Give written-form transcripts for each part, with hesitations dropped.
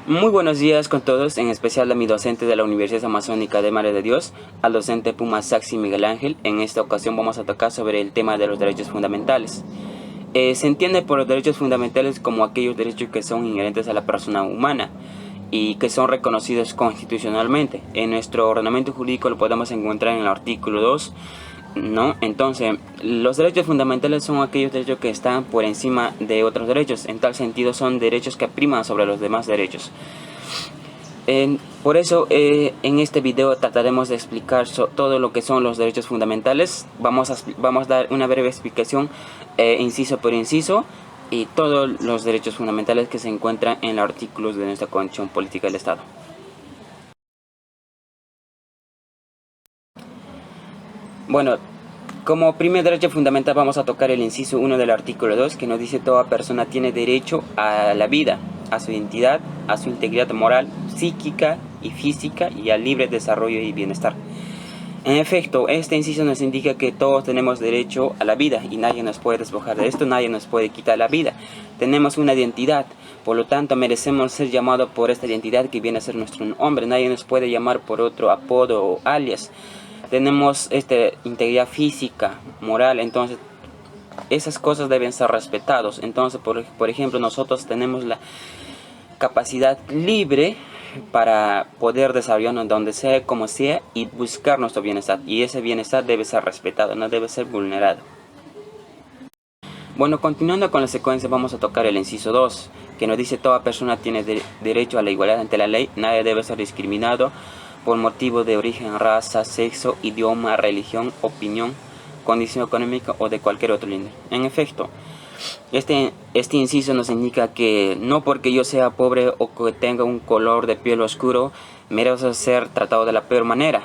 Muy buenos días con todos, en especial a mi docente de la Universidad Amazónica de Madre de Dios, al docente Puma Saxi Miguel Ángel. En esta ocasión vamos a tocar sobre el tema de los derechos fundamentales. Se entiende por los derechos fundamentales como aquellos derechos que son inherentes a la persona humana y que son reconocidos constitucionalmente. En nuestro ordenamiento jurídico lo podemos encontrar en el artículo 2, ¿no? Entonces, los derechos fundamentales son aquellos derechos que están por encima de otros derechos. En tal sentido, son derechos que priman sobre los demás derechos. Por eso, en este video trataremos de explicar todo lo que son los derechos fundamentales. Vamos a dar una breve explicación, inciso por inciso, y todos los derechos fundamentales que se encuentran en los artículos de nuestra Constitución Política del Estado. Bueno, como primer derecho fundamental vamos a tocar el inciso 1 del artículo 2, que nos dice: toda persona tiene derecho a la vida, a su identidad, a su integridad moral, psíquica y física y al libre desarrollo y bienestar. En efecto, este inciso nos indica que todos tenemos derecho a la vida y nadie nos puede despojar de esto, nadie nos puede quitar la vida. Tenemos una identidad, por lo tanto merecemos ser llamados por esta identidad que viene a ser nuestro nombre. Nadie nos puede llamar por otro apodo o alias. Tenemos integridad física, moral, entonces esas cosas deben ser respetados. Entonces, por ejemplo, nosotros tenemos la capacidad libre para poder desarrollarnos donde sea, como sea, y buscar nuestro bienestar. Y ese bienestar debe ser respetado, no debe ser vulnerado. Bueno, continuando con la secuencia, vamos a tocar el inciso 2, que nos dice: toda persona tiene derecho a la igualdad ante la ley, nadie debe ser discriminado por motivo de origen, raza, sexo, idioma, religión, opinión, condición económica o de cualquier otro índole. En efecto, este inciso nos indica que no porque yo sea pobre o que tenga un color de piel oscuro merezco ser tratado de la peor manera.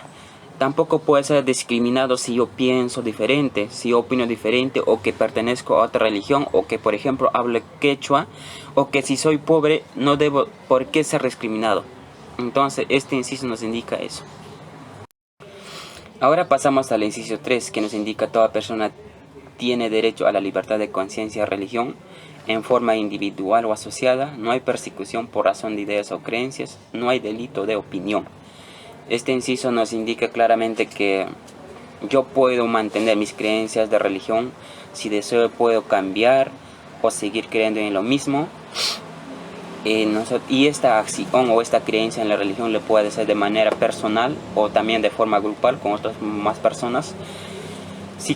Tampoco puede ser discriminado si yo pienso diferente, si yo opino diferente, o que pertenezco a otra religión, o que por ejemplo hablo quechua, o que si soy pobre no debo por qué ser discriminado. Entonces este inciso nos indica eso. Ahora pasamos al inciso 3, que nos indica: toda persona tiene derecho a la libertad de conciencia y religión en forma individual o asociada. No hay persecución por razón de ideas o creencias. No hay delito de opinión. Este inciso nos indica claramente que yo puedo mantener mis creencias de religión. Si deseo puedo cambiar o seguir creyendo en lo mismo. Y esta acción o esta creencia en la religión le puede ser de manera personal o también de forma grupal con otras más personas. Si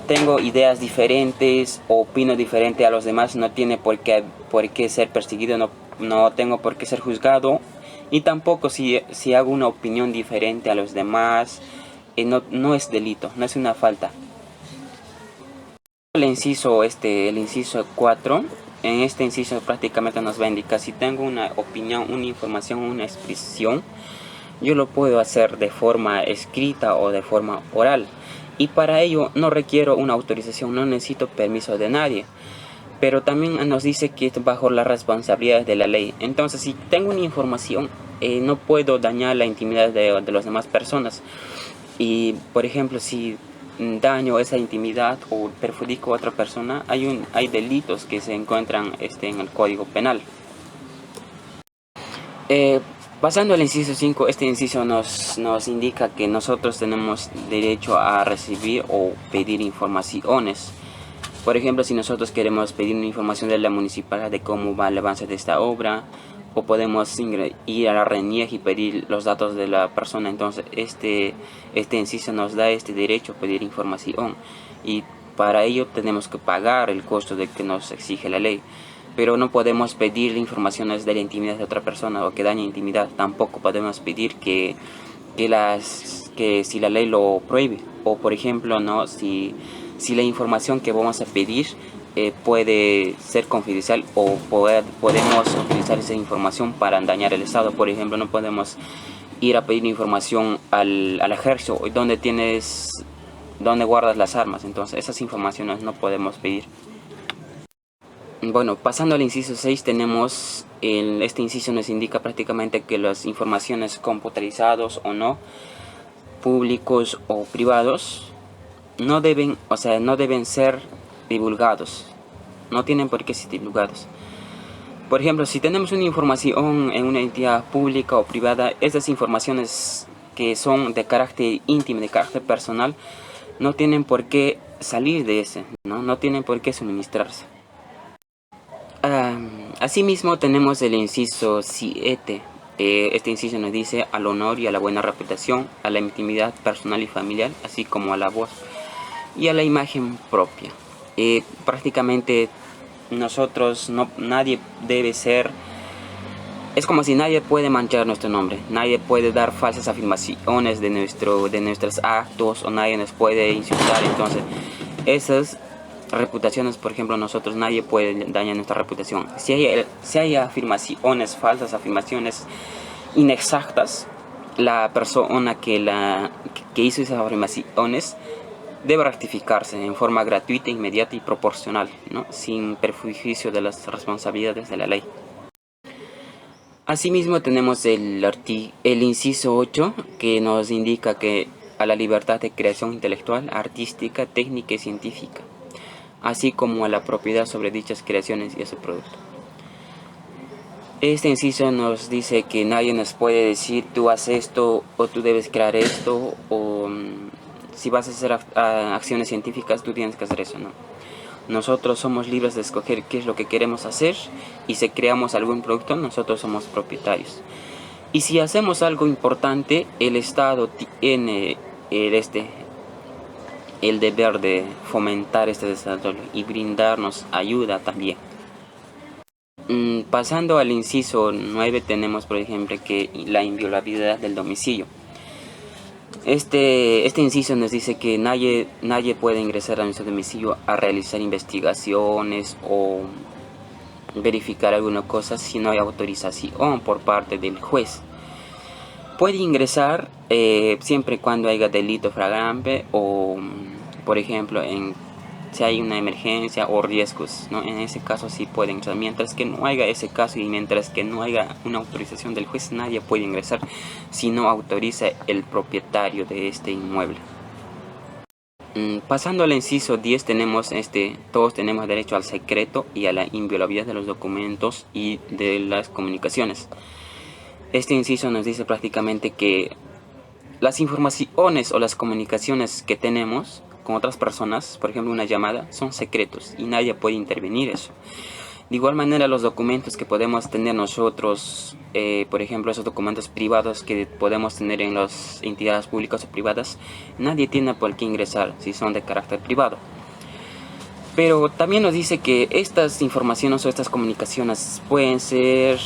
tengo ideas diferentes o opino diferente a los demás, no tiene por qué ser perseguido, no tengo por qué ser juzgado. Y tampoco si hago una opinión diferente a los demás, no es delito, no es una falta. El inciso 4, en este inciso prácticamente nos va a indicar: si tengo una opinión, una información, una expresión, yo lo puedo hacer de forma escrita o de forma oral. Y para ello no requiero una autorización, no necesito permiso de nadie. Pero también nos dice que es bajo las responsabilidades de la ley. Entonces, si tengo una información, no puedo dañar la intimidad de las demás personas. Y, por ejemplo, si daño esa intimidad o perjudico a otra persona, hay delitos que se encuentran en el Código Penal. Pasando al inciso 5, este inciso nos indica que nosotros tenemos derecho a recibir o pedir informaciones. Por ejemplo, si nosotros queremos pedir una información de la municipalidad de cómo va el avance de esta obra, o podemos ir a la RENIEC y pedir los datos de la persona. Entonces este inciso nos da este derecho a pedir información, y para ello tenemos que pagar el costo de que nos exige la ley. Pero no podemos pedir informaciones de la intimidad de otra persona o que dañe intimidad. Tampoco podemos pedir que si la ley lo prohíbe, o por ejemplo si la información que vamos a pedir puede ser confidencial, o podemos utilizar esa información para dañar el Estado. Por ejemplo, no podemos ir a pedir información al ejército donde guardas las armas. Entonces esas informaciones no podemos pedir. Bueno, pasando al inciso 6, tenemos este inciso nos indica prácticamente que las informaciones computarizadas o no, públicos o privados, no deben ser divulgados, no tienen por qué ser divulgados. Por ejemplo, si tenemos una información en una entidad pública o privada, estas informaciones que son de carácter íntimo, de carácter personal, no tienen por qué salir de ese, no tienen por qué suministrarse. Asimismo tenemos el inciso 7. Este inciso nos dice al honor y a la buena reputación, a la intimidad personal y familiar, así como a la voz y a la imagen propia. Prácticamente nosotros, nadie debe ser, es como si nadie puede manchar nuestro nombre, nadie puede dar falsas afirmaciones de nuestros actos, o nadie nos puede insultar. Entonces esas reputaciones, por ejemplo, nosotros, nadie puede dañar nuestra reputación. Si hay afirmaciones falsas, afirmaciones inexactas, la persona que hizo esas afirmaciones debe rectificarse en forma gratuita, inmediata y proporcional, sin perjuicio de las responsabilidades de la ley. Asimismo tenemos el inciso 8, que nos indica que a la libertad de creación intelectual, artística, técnica y científica, así como a la propiedad sobre dichas creaciones y a su producto. Este inciso nos dice que nadie nos puede decir tú haces esto o tú debes crear esto, o si vas a hacer acciones científicas tú tienes que hacer eso, Nosotros somos libres de escoger qué es lo que queremos hacer, y si creamos algún producto nosotros somos propietarios. Y si hacemos algo importante, el Estado tiene el deber de fomentar este desarrollo y brindarnos ayuda también. Pasando al inciso 9, tenemos por ejemplo que la inviolabilidad del domicilio. Este inciso nos dice que nadie puede ingresar a nuestro domicilio a realizar investigaciones o verificar alguna cosa si no hay autorización por parte del juez. Puede ingresar siempre y cuando haya delito flagrante o, por ejemplo, si hay una emergencia o riesgos, En ese caso sí puede ingresar. Mientras que no haya ese caso y mientras que no haya una autorización del juez, nadie puede ingresar si no autoriza el propietario de este inmueble. Pasando al inciso 10, todos tenemos derecho al secreto y a la inviolabilidad de los documentos y de las comunicaciones. Este inciso nos dice prácticamente que las informaciones o las comunicaciones que tenemos con otras personas, por ejemplo una llamada, son secretos y nadie puede intervenir eso. De igual manera, los documentos que podemos tener nosotros, por ejemplo esos documentos privados que podemos tener en las entidades públicas o privadas, nadie tiene por qué ingresar si son de carácter privado. Pero también nos dice que estas informaciones o estas comunicaciones pueden ser,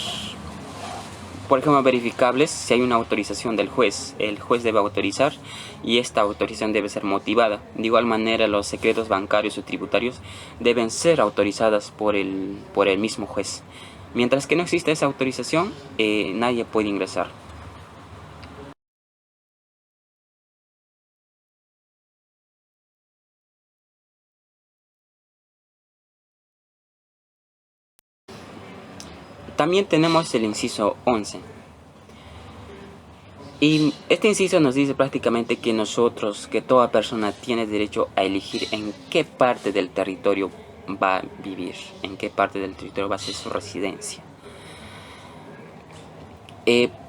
por ejemplo, verificables si hay una autorización del juez. El juez debe autorizar y esta autorización debe ser motivada. De igual manera, los secretos bancarios o tributarios deben ser autorizadas por el mismo juez. Mientras que no exista esa autorización, nadie puede ingresar. También tenemos el inciso 11. Y este inciso nos dice prácticamente que toda persona tiene derecho a elegir en qué parte del territorio va a vivir, en qué parte del territorio va a ser su residencia.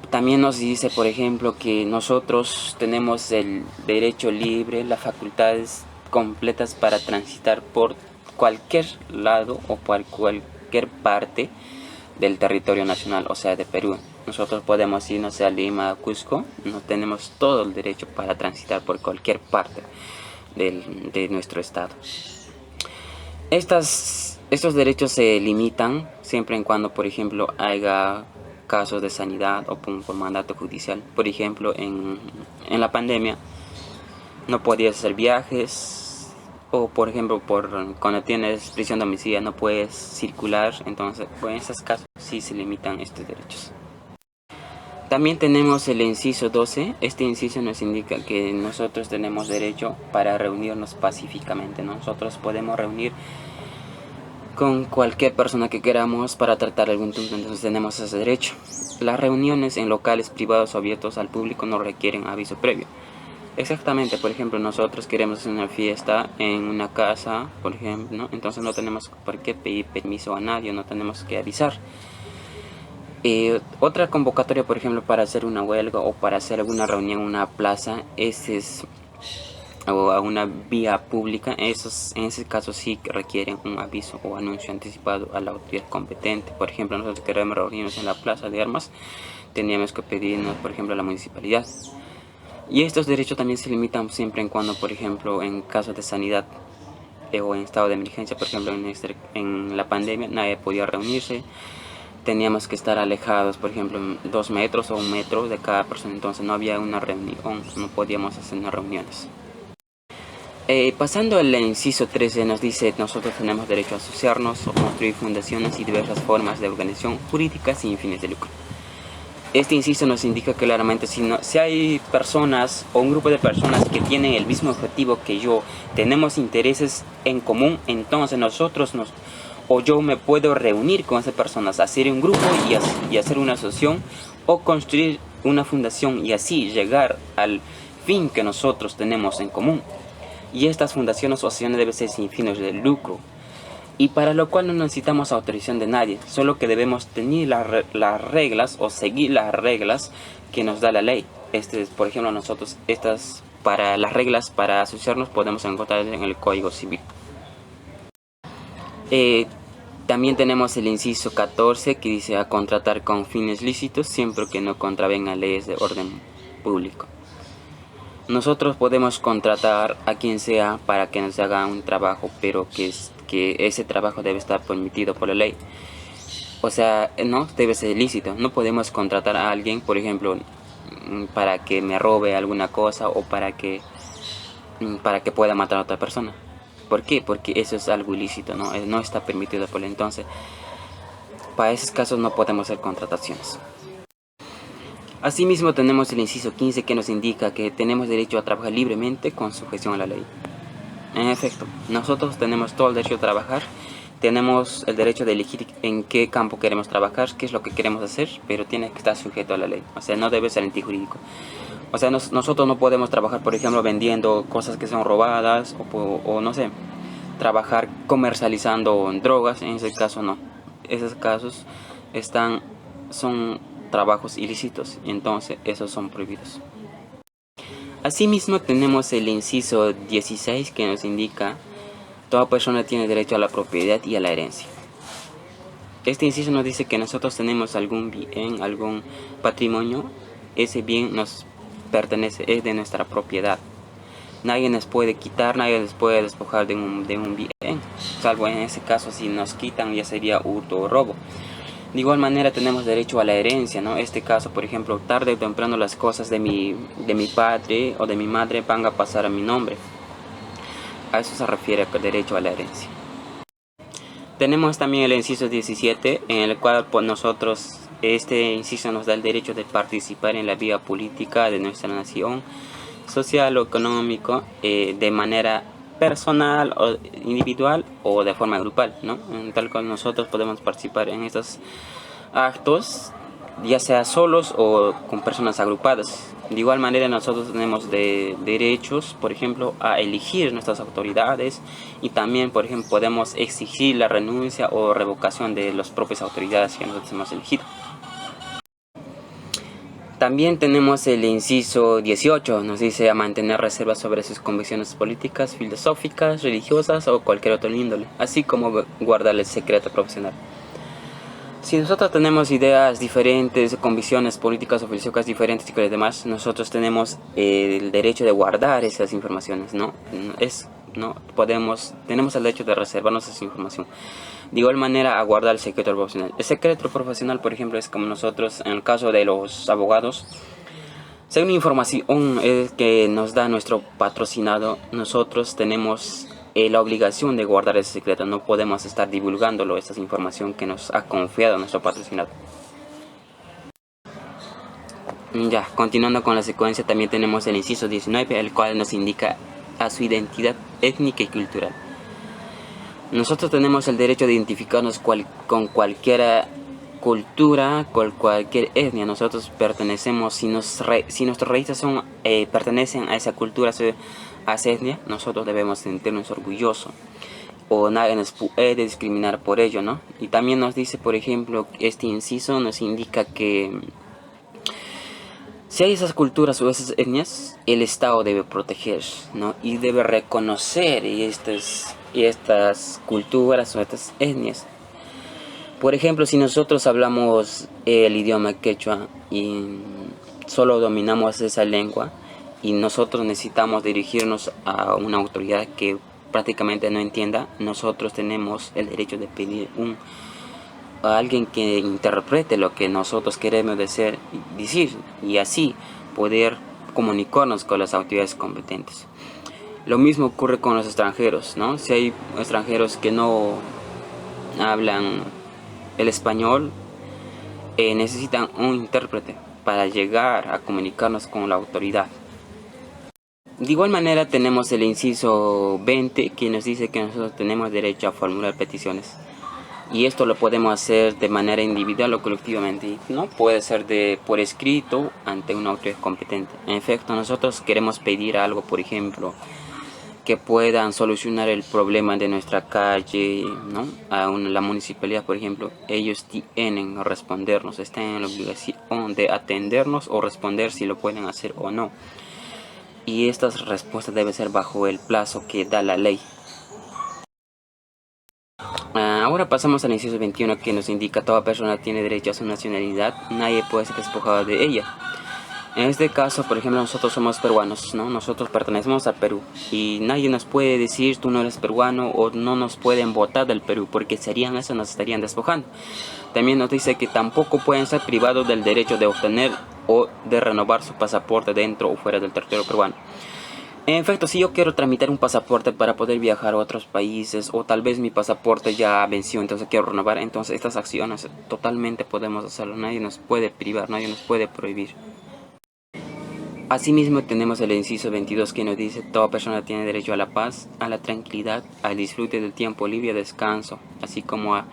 También nos dice, por ejemplo, que nosotros tenemos el derecho libre, las facultades completas para transitar por cualquier lado o por cualquier parte del territorio nacional, o sea, de Perú. Nosotros podemos irnos a Lima, a Cusco, no tenemos todo el derecho para transitar por cualquier parte de nuestro estado. Estos derechos se limitan siempre en cuando, por ejemplo, haya casos de sanidad o por mandato judicial. Por ejemplo, en la pandemia no podías hacer viajes, o por ejemplo cuando tienes prisión domiciliaria no puedes circular. Entonces, en esos casos sí se limitan estos derechos. También tenemos el inciso 12. Este inciso nos indica que nosotros tenemos derecho para reunirnos pacíficamente. Nosotros podemos reunir con cualquier persona que queramos para tratar algún tema, entonces tenemos ese derecho. Las reuniones en locales privados o abiertos al público no requieren aviso previo. Exactamente, por ejemplo, nosotros queremos hacer una fiesta en una casa, por ejemplo, ¿no? Entonces no tenemos por qué pedir permiso a nadie, no tenemos que avisar. Otra convocatoria, por ejemplo, para hacer una huelga o para hacer alguna reunión en una plaza, o a una vía pública, en ese caso sí requieren un aviso o anuncio anticipado a la autoridad competente. Por ejemplo, nosotros queremos reunirnos en la plaza de armas, tendríamos que pedirnos, por ejemplo, a la municipalidad. Y estos derechos también se limitan siempre en cuando, por ejemplo, en casos de sanidad o en estado de emergencia, por ejemplo, en la pandemia nadie podía reunirse, teníamos que estar alejados, por ejemplo, 2 metros o 1 metro de cada persona, entonces no había una reunión, no podíamos hacer unas reuniones. Pasando al inciso 13, nos dice: nosotros tenemos derecho a asociarnos o construir fundaciones y diversas formas de organización jurídica sin fines de lucro. Este inciso nos indica claramente si hay personas o un grupo de personas que tienen el mismo objetivo que yo, tenemos intereses en común, entonces o yo me puedo reunir con esas personas, hacer un grupo y hacer una asociación o construir una fundación y así llegar al fin que nosotros tenemos en común. Y estas fundaciones o asociaciones deben ser sin fines de lucro, y para lo cual no necesitamos autorización de nadie, solo que debemos tener las reglas o seguir las reglas que nos da la ley. Por ejemplo, nosotros para las reglas para asociarnos podemos encontrar en el Código Civil. También tenemos el inciso 14 que dice: a contratar con fines lícitos siempre que no contravengan leyes de orden público. Nosotros podemos contratar a quien sea para que nos haga un trabajo, pero que ese trabajo debe estar permitido por la ley. O sea, no debe ser lícito. No podemos contratar a alguien, por ejemplo, para que me robe alguna cosa o para que pueda matar a otra persona. ¿Por qué? Porque eso es algo ilícito, no está permitido por la ley. Entonces, para esos casos no podemos hacer contrataciones. Asimismo, tenemos el inciso 15 que nos indica que tenemos derecho a trabajar libremente con sujeción a la ley. En efecto, nosotros tenemos todo el derecho a trabajar, tenemos el derecho de elegir en qué campo queremos trabajar, qué es lo que queremos hacer, pero tiene que estar sujeto a la ley, o sea, no debe ser antijurídico. O sea, nosotros no podemos trabajar, por ejemplo, vendiendo cosas que son robadas o no sé, trabajar comercializando drogas, en ese caso no. Esos casos son trabajos ilícitos, entonces esos son prohibidos. Asimismo, tenemos el inciso 16 que nos indica: toda persona tiene derecho a la propiedad y a la herencia. Este inciso nos dice que nosotros tenemos algún bien, algún patrimonio, ese bien nos pertenece, es de nuestra propiedad. Nadie nos puede quitar, nadie nos puede despojar de un bien, salvo en ese caso si nos quitan ya sería hurto o robo. De igual manera tenemos derecho a la herencia, ¿no? Este caso, por ejemplo, tarde o temprano las cosas de mi padre o de mi madre van a pasar a mi nombre. A eso se refiere el derecho a la herencia. Tenemos también el inciso 17, en el cual este inciso nos da el derecho de participar en la vida política de nuestra nación, social o económico, de manera personal o individual o de forma grupal, ¿no? En tal cual nosotros podemos participar en estos actos, ya sea solos o con personas agrupadas. De igual manera nosotros tenemos derechos, por ejemplo, a elegir nuestras autoridades, y también, por ejemplo, podemos exigir la renuncia o revocación de las propias autoridades que nosotros hemos elegido. También tenemos el inciso 18, nos dice: a mantener reservas sobre sus convicciones políticas, filosóficas, religiosas o cualquier otro índole, así como guardar el secreto profesional. Si nosotros tenemos ideas diferentes, convicciones políticas o filosóficas diferentes que los demás, nosotros tenemos el derecho de guardar esas informaciones, tenemos el derecho de reservarnos esa información. De igual manera, a guardar el secreto profesional. El secreto profesional, por ejemplo, es como nosotros, en el caso de los abogados, según información que nos da nuestro patrocinado, nosotros tenemos la obligación de guardar ese secreto. No podemos estar divulgándolo, esta información que nos ha confiado nuestro patrocinado. Ya, continuando con la secuencia, también tenemos el inciso 19, el cual nos indica a su identidad étnica y cultural. Nosotros tenemos el derecho de identificarnos con cualquiera cultura, con cualquier etnia nosotros pertenecemos, si nuestras raíces son, pertenecen a esa cultura, a esa etnia, nosotros debemos sentirnos orgullosos o nadie nos puede discriminar por ello, ¿no? Y también nos dice, por ejemplo, este inciso nos indica que si hay esas culturas o esas etnias, el Estado debe proteger, ¿no? Y debe reconocer estas culturas o estas etnias. Por ejemplo, si nosotros hablamos el idioma quechua y solo dominamos esa lengua y nosotros necesitamos dirigirnos a una autoridad que prácticamente no entienda, nosotros tenemos el derecho de pedir a alguien que interprete lo que nosotros queremos decir y así poder comunicarnos con las autoridades competentes. Lo mismo ocurre con los extranjeros, ¿no? Si hay extranjeros que no hablan el español, necesitan un intérprete para llegar a comunicarnos con la autoridad. De igual manera tenemos el inciso 20 que nos dice que nosotros tenemos derecho a formular peticiones. Y esto lo podemos hacer de manera individual o colectivamente, ¿no? Puede ser por escrito ante una autoridad competente. En efecto, nosotros queremos pedir algo, por ejemplo, que puedan solucionar el problema de nuestra calle, ¿no? La municipalidad, por ejemplo, ellos tienen que respondernos, están en la obligación de atendernos o responder si lo pueden hacer o no. Y estas respuestas deben ser bajo el plazo que da la ley. Ahora pasamos al inciso 21 que nos indica toda persona tiene derecho a su nacionalidad, nadie puede ser despojado de ella. En este caso, por ejemplo, nosotros somos peruanos, ¿no? Nosotros pertenecemos al Perú y nadie nos puede decir tú no eres peruano o no nos pueden votar del Perú porque serían eso, nos estarían despojando. También nos dice que tampoco pueden ser privados del derecho de obtener o de renovar su pasaporte dentro o fuera del territorio peruano. En efecto, si yo quiero tramitar un pasaporte para poder viajar a otros países o tal vez mi pasaporte ya venció, entonces quiero renovar, entonces estas acciones totalmente podemos hacerlo, nadie nos puede privar, nadie nos puede prohibir. Asimismo tenemos el inciso 22 que nos dice toda persona tiene derecho a la paz, a la tranquilidad, al disfrute del tiempo libre y descanso, así como a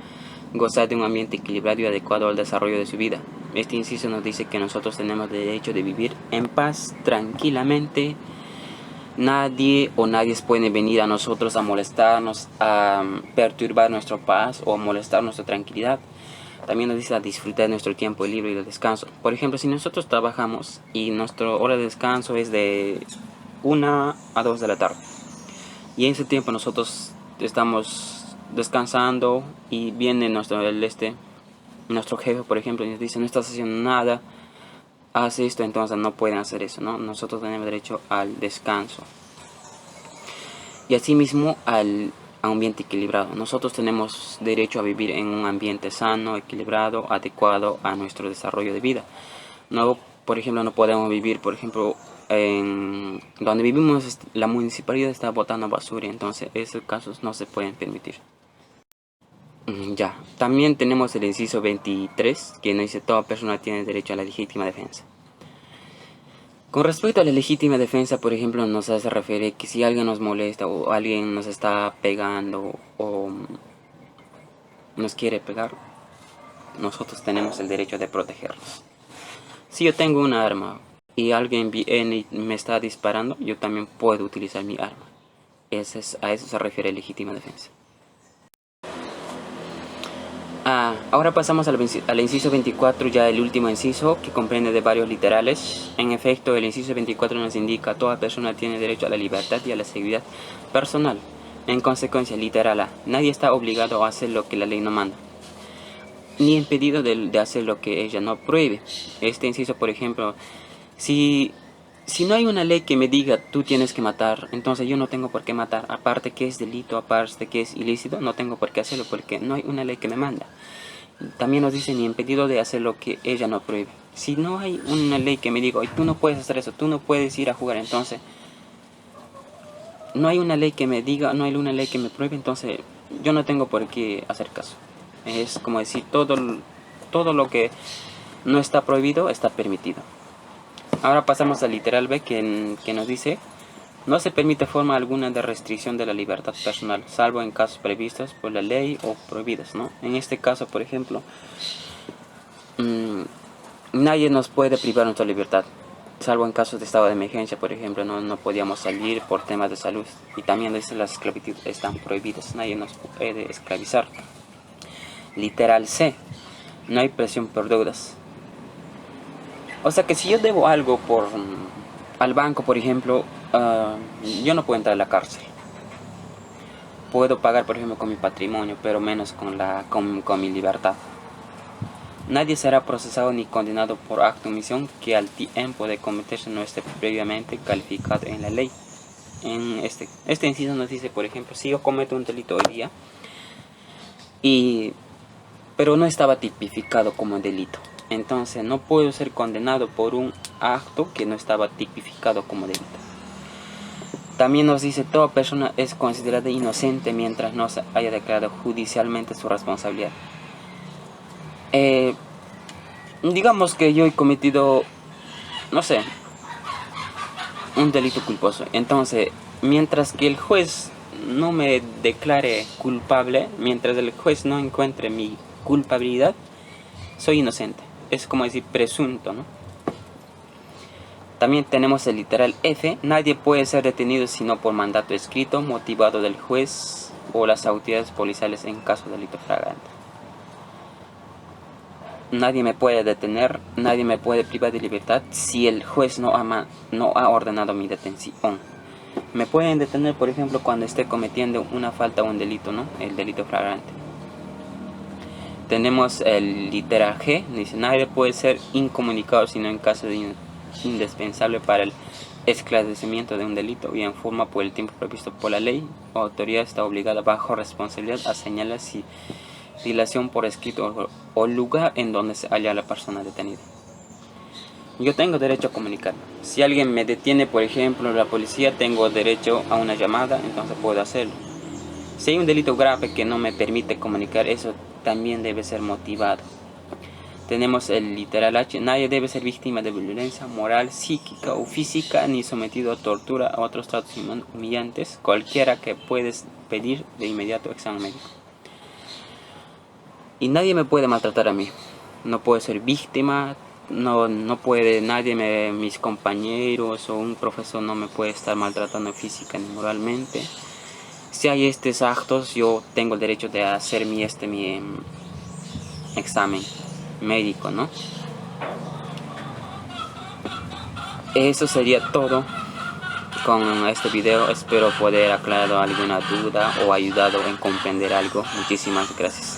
gozar de un ambiente equilibrado y adecuado al desarrollo de su vida. Este inciso nos dice que nosotros tenemos derecho de vivir en paz, tranquilamente. Nadie puede venir a nosotros a molestarnos, a perturbar nuestra paz o a molestar nuestra tranquilidad. También nos dice a disfrutar de nuestro tiempo libre y de descanso. Por ejemplo, si nosotros trabajamos y nuestra hora de descanso es de 1 a 2 de la tarde. Y en ese tiempo nosotros estamos descansando y viene nuestro jefe, por ejemplo, y nos dice no estás haciendo nada, haz esto, entonces no pueden hacer eso, ¿no? Nosotros tenemos derecho al descanso. Y asimismo a un ambiente equilibrado. Nosotros tenemos derecho a vivir en un ambiente sano, equilibrado, adecuado a nuestro desarrollo de vida. No, por ejemplo, no podemos vivir, por ejemplo, en donde vivimos la municipalidad está botando basura, entonces esos casos no se pueden permitir. Ya, también tenemos el inciso 23 que nos dice toda persona tiene derecho a la legítima defensa. Con respecto a la legítima defensa, por ejemplo, nos hace referir que si alguien nos molesta o alguien nos está pegando o nos quiere pegar, nosotros tenemos el derecho de protegernos. Si yo tengo una arma y alguien viene y me está disparando, yo también puedo utilizar mi arma. A eso se refiere legítima defensa. Ahora pasamos al inciso 24, ya el último inciso, que comprende de varios literales. En efecto, el inciso 24 nos indica toda persona tiene derecho a la libertad y a la seguridad personal. En consecuencia, literal A, nadie está obligado a hacer lo que la ley no manda, ni impedido de hacer lo que ella no prohíbe. Este inciso, por ejemplo, si no hay una ley que me diga tú tienes que matar, entonces yo no tengo por qué matar. Aparte que es delito, aparte que es ilícito, no tengo por qué hacerlo porque no hay una ley que me manda. También nos dice ni impedido de hacer lo que ella no prohíbe. Si no hay una ley que me diga, tú no puedes hacer eso, tú no puedes ir a jugar, entonces no hay una ley que me diga, no hay una ley que me prohíbe, entonces yo no tengo por qué hacer caso. Es como decir, todo lo que no está prohibido está permitido. Ahora pasamos al literal B que nos dice no se permite forma alguna de restricción de la libertad personal, salvo en casos previstos por la ley o prohibidos, ¿no? En este caso, por ejemplo, mm, nadie nos puede privar nuestra libertad, salvo en casos de estado de emergencia, por ejemplo, no podíamos salir por temas de salud. Y también las esclavitud están prohibidas, nadie nos puede esclavizar. Literal C, no hay presión por deudas. O sea que si yo debo algo al banco, por ejemplo, yo no puedo entrar a la cárcel. Puedo pagar, por ejemplo, con mi patrimonio, pero menos con mi libertad. Nadie será procesado ni condenado por acto o omisión que al tiempo de cometerse no esté previamente calificado en la ley. En este inciso nos dice, por ejemplo, si yo cometo un delito hoy día, pero no estaba tipificado como delito, entonces no puedo ser condenado por un acto que no estaba tipificado como delito. También nos dice, toda persona es considerada inocente mientras no se haya declarado judicialmente su responsabilidad. Digamos que yo he cometido, no sé, un delito culposo. Entonces, mientras que el juez no me declare culpable, mientras el juez no encuentre mi culpabilidad, soy inocente. Es como decir presunto, ¿no? También tenemos el literal F. Nadie puede ser detenido sino por mandato escrito, motivado del juez o las autoridades policiales en caso de delito flagrante. Nadie me puede detener, nadie me puede privar de libertad si el juez no ha ordenado mi detención. Me pueden detener, por ejemplo, cuando esté cometiendo una falta o un delito, ¿no? El delito flagrante. Tenemos el literal G. Dice, nadie puede ser incomunicado sino en caso de indispensable para el esclarecimiento de un delito, bien forma por el tiempo previsto por la ley. La autoridad está obligada bajo responsabilidad a señalar si dilación por escrito o lugar en donde se halla la persona detenida. Yo tengo derecho a comunicarme. Si alguien me detiene, por ejemplo, la policía, tengo derecho a una llamada, entonces puedo hacerlo. Si hay un delito grave que no me permite comunicar, eso también debe ser motivado. Tenemos el literal H. Nadie debe ser víctima de violencia moral, psíquica o física, ni sometido a tortura o otros tratos humillantes, cualquiera que puedes pedir de inmediato examen médico. Y nadie me puede maltratar a mí. No puedo ser víctima, no puede nadie, mis compañeros o un profesor no me puede estar maltratando física ni moralmente. Si hay estos actos, yo tengo el derecho de hacer mi examen médico, ¿no? Eso sería todo con este video. Espero poder aclarar alguna duda o ayudado en comprender algo. Muchísimas gracias.